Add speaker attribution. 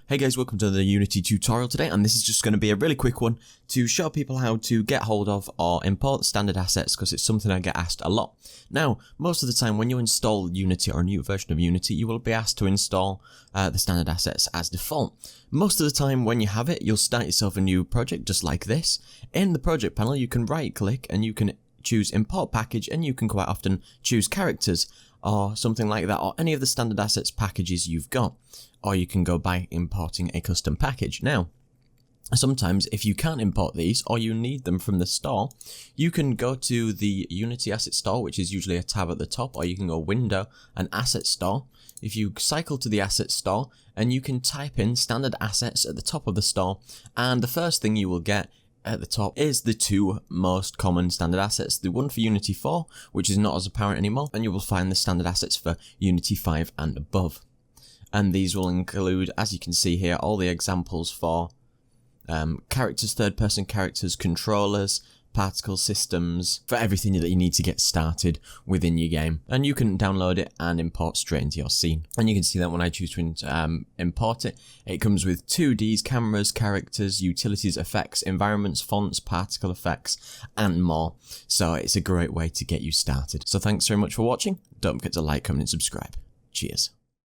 Speaker 1: Hey guys, welcome to the Unity tutorial today, and this is just going to be a really quick one to show people how to get hold of or import standard assets, because it's something I get asked a lot. Now, most of the time when you install Unity or a new version of Unity, you will be asked to install the standard assets as default. Most of the time when you have it, you'll start yourself a new project just like this. In the project panel, you can right click and you can choose import package, and you can quite often choose characters or something like that, or any of the standard assets packages you've got. Or you can go by importing a custom package. Now, sometimes if you can't import these or you need them from the store, you can go to the Unity Asset Store, which is usually a tab at the top, or you can go Window and Asset Store. If you cycle to the Asset Store and you can type in standard assets at the top of the store, and the first thing you will get at the top is the two most common standard assets, the one for Unity 4, which is not as apparent anymore, and you will find the standard assets for Unity 5 and above. And these will include, as you can see here, all the examples for characters, third-person characters, controllers, particle systems, for everything that you need to get started within your game. And you can download it and import straight into your scene. And you can see that when I choose to import it, it comes with 2Ds, cameras, characters, utilities, effects, environments, fonts, particle effects, and more. So it's a great way to get you started. So thanks very much for watching. Don't forget to like, comment, and subscribe. Cheers.